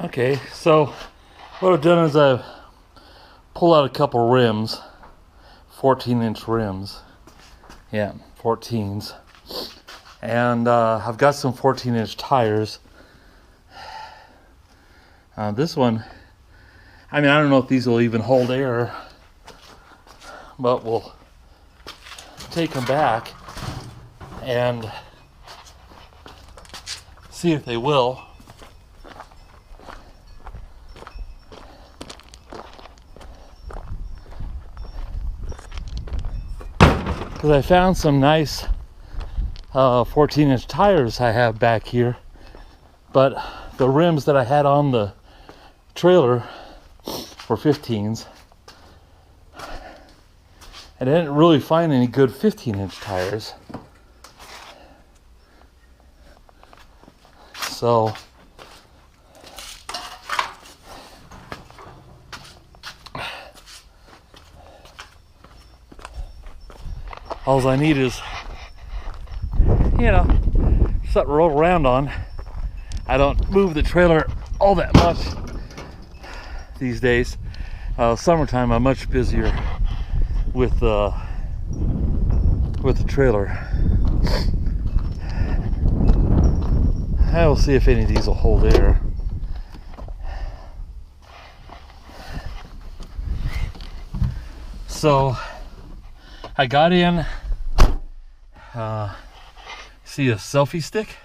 Okay, so what I've done is I've pulled out a couple rims, 14-inch rims. Yeah, 14s. And I've got some 14-inch tires. This one, I mean, I don't know if these will even hold air, but we'll take them back and see if they will. Because I found some nice 14-inch tires I have back here, but the rims that I had on the trailer were 15s. I didn't really find any good 15-inch tires. So all I need is, something to roll around on. I don't move the trailer all that much these days. Summertime, I'm much busier with the trailer. I will see if any of these will hold air. So I got in, see a selfie stick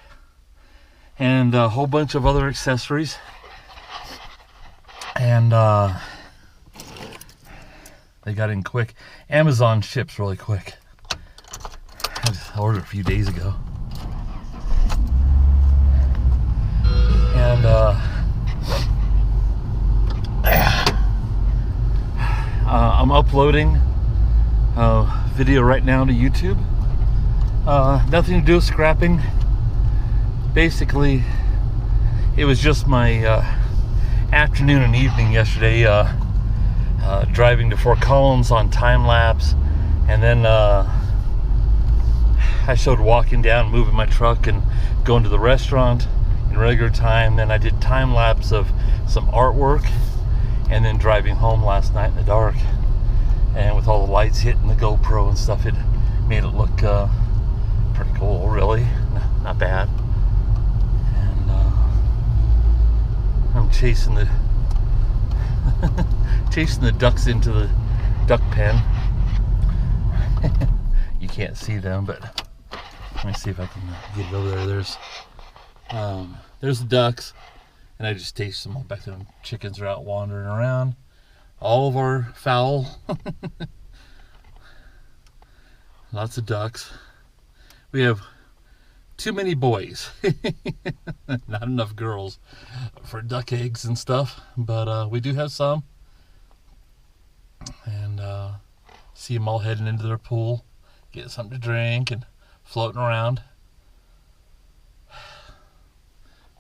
and a whole bunch of other accessories, and they got in quick. Amazon ships really quick. I just ordered a few days ago. And I'm uploading video right now to YouTube. Nothing to do with scrapping. Basically, it was just my afternoon and evening yesterday, driving to Fort Collins on time lapse, and then I showed walking down, moving my truck, and going to the restaurant in regular time. Then I did time lapse of some artwork, and then driving home last night in the dark. And with all the lights hitting the GoPro and stuff, it made it look pretty cool, really. Not bad. And I'm chasing the chasing the ducks into the duck pen. You can't see them, but let me see if I can get it over there. There's the ducks, and I just chased them all back there. Chickens are out wandering around. All of our fowl. Lots of ducks. We have too many boys. Not enough girls for duck eggs and stuff, but we do have some. And see them all heading into their pool, getting something to drink and floating around.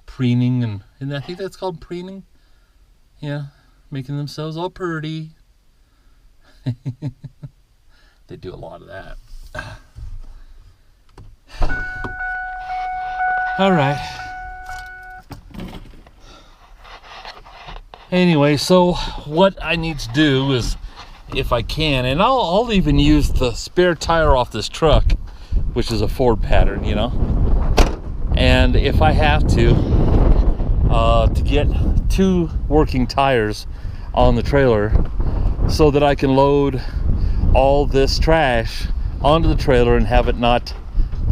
Preening, and I think that's called preening. Yeah, making themselves all pretty. They do a lot of that. All right. Anyway, so what I need to do is, if I can, and I'll even use the spare tire off this truck, which is a Ford pattern, and if I have to get 2 working tires on the trailer so that I can load all this trash onto the trailer and have it not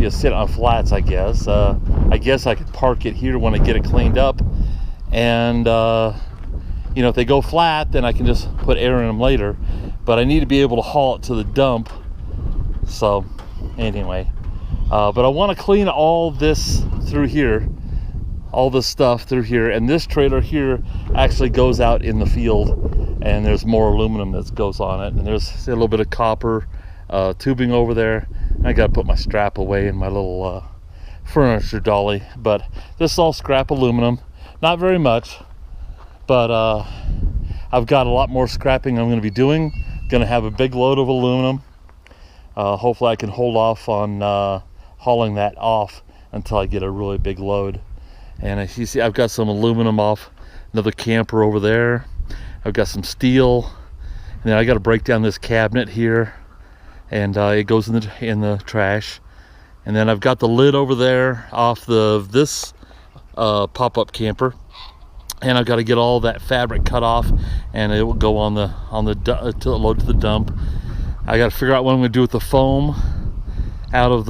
sit on flats, I guess. I guess I could park it here when I get it cleaned up, and if they go flat, then I can just put air in them later, but I need to be able to haul it to the dump. So anyway, but I want to clean all this through here, all this stuff through here, and this trailer here actually goes out in the field, and there's more aluminum that goes on it, and there's a little bit of copper tubing over there. I gotta put my strap away in my little furniture dolly, but this is all scrap aluminum, not very much, but I've got a lot more scrapping I'm going to be doing. Gonna have a big load of aluminum. Hopefully I can hold off on hauling that off until I get a really big load. And as you see, I've got some aluminum off another camper over there. I've got some steel, and then I got to break down this cabinet here, and it goes in the trash. And then I've got the lid over there off this pop-up camper, and I've got to get all that fabric cut off, and it will go on the to load to the dump. I got to figure out what I'm going to do with the foam out of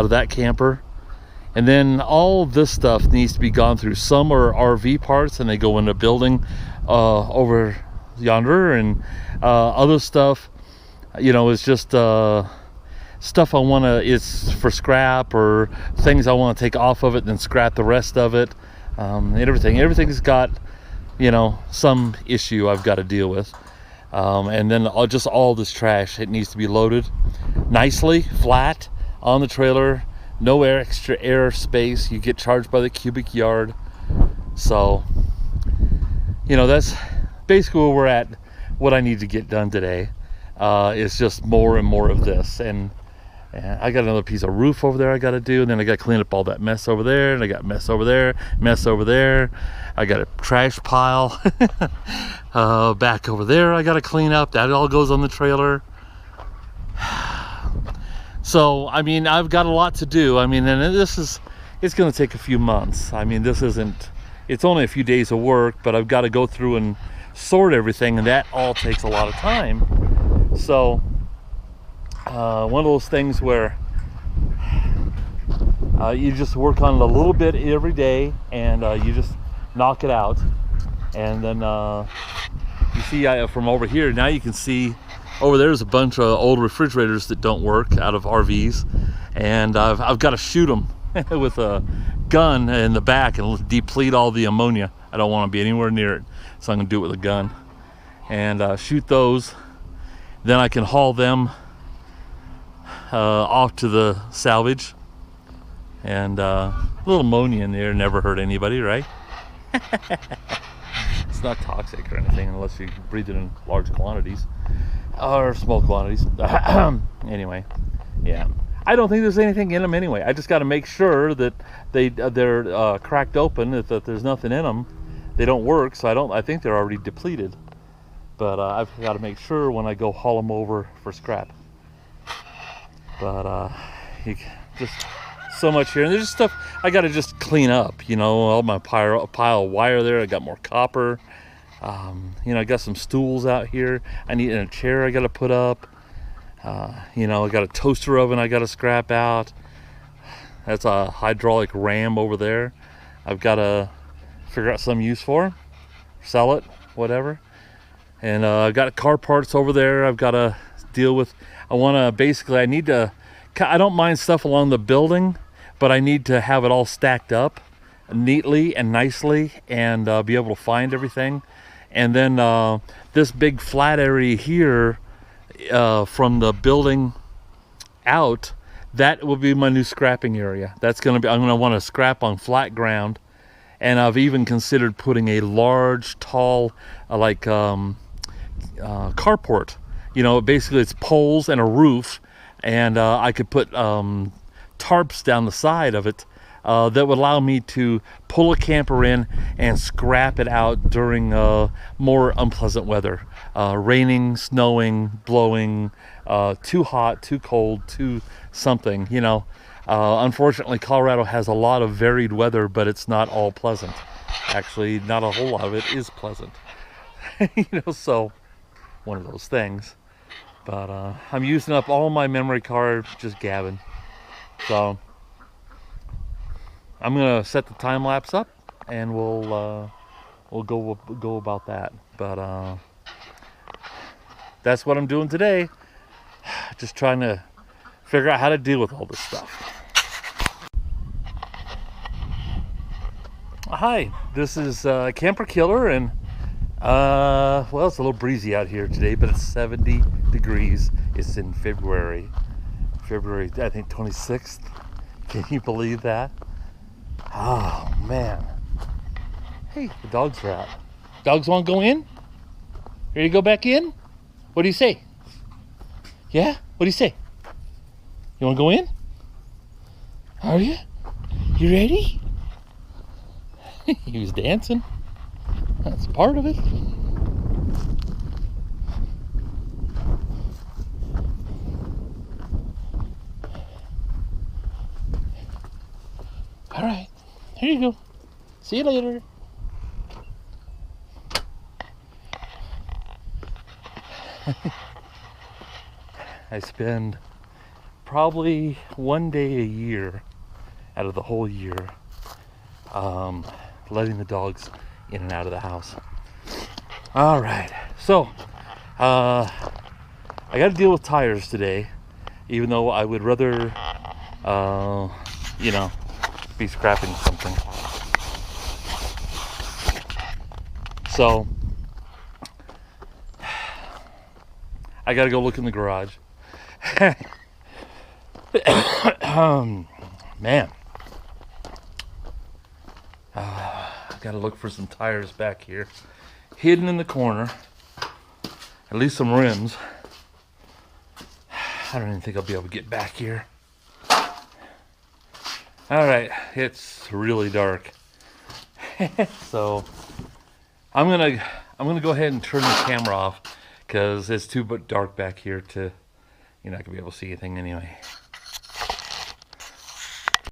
that camper. And then all this stuff needs to be gone through. Some are RV parts and they go in a building over yonder, and other stuff, you know, is just stuff I want to, it's for scrap, or things I want to take off of it and then scrap the rest of it. Everything's got, you know, some issue I've got to deal with. And then just all this trash, it needs to be loaded nicely, flat on the trailer. No extra air space. You get charged by the cubic yard. So, you know, that's basically where we're at. What I need to get done today is just more and more of this. And I got another piece of roof over there I got to do. And then I got to clean up all that mess over there. And I got mess over there, mess over there. I got a trash pile back over there I got to clean up. That all goes on the trailer. So, I mean, I've got a lot to do. I mean, and it's going to take a few months. I mean, it's only a few days of work, but I've got to go through and sort everything, and that all takes a lot of time. So, one of those things where you just work on it a little bit every day, and you just knock it out. And then you see from over here, now you can see over there's a bunch of old refrigerators that don't work out of RVs, and I've got to shoot them with a gun in the back and deplete all the ammonia. I don't want to be anywhere near it, so I'm going to do it with a gun and shoot those. Then I can haul them off to the salvage, and a little ammonia in there never hurt anybody, right? It's not toxic or anything unless you breathe it in large quantities or small quantities. Anyway, yeah, I don't think there's anything in them anyway. I just got to make sure that they're cracked open, that there's nothing in them. They don't work, so I think they're already depleted. But I've got to make sure when I go haul them over for scrap. But just so much here, and there's just stuff I got to just clean up. You know, all my pile of wire there. I got more copper. You know, I got some stools out here. I need a chair I got to put up. You know, I got a toaster oven I got to scrap out. That's a hydraulic ram over there. I've got to figure out some use for, sell it, whatever. And I've got car parts over there I've got to deal with. I don't mind stuff along the building, but I need to have it all stacked up neatly and nicely, and be able to find everything. And then this big flat area here, from the building out, that will be my new scrapping area. That's going to be, I'm going to want to scrap on flat ground. And I've even considered putting a large, tall, carport. You know, basically it's poles and a roof, and I could put tarps down the side of it that would allow me to pull a camper in and scrap it out during more unpleasant weather. Raining, snowing, blowing, too hot, too cold, too something, you know. Unfortunately, Colorado has a lot of varied weather, but it's not all pleasant. Actually, not a whole lot of it is pleasant. You know, so one of those things. But I'm using up all my memory card just gabbing. So I'm gonna set the time lapse up, and we'll go about that. But that's what I'm doing today. Just trying to figure out how to deal with all this stuff. Hi, this is Camper Killer, and well, it's a little breezy out here today, but it's 70 degrees. It's in February, I think 26th. Can you believe that? Oh man. Hey, the dogs are out. Dogs want to go in? Ready to go back in? What do you say? Yeah? What do you say? You want to go in? Are you? You ready? He was dancing. That's part of it. All right, here you go. See you later. I spend probably one day a year out of the whole year letting the dogs in and out of the house. All right, so I got to deal with tires today, even though I would rather you know, be scrapping something. So I gotta go look in the garage. Man, I gotta look for some tires back here, hidden in the corner. At least some rims. I don't even think I'll be able to get back here. All right, it's really dark, so I'm gonna go ahead and turn the camera off because it's too dark back here to, you're not gonna be able to see anything anyway.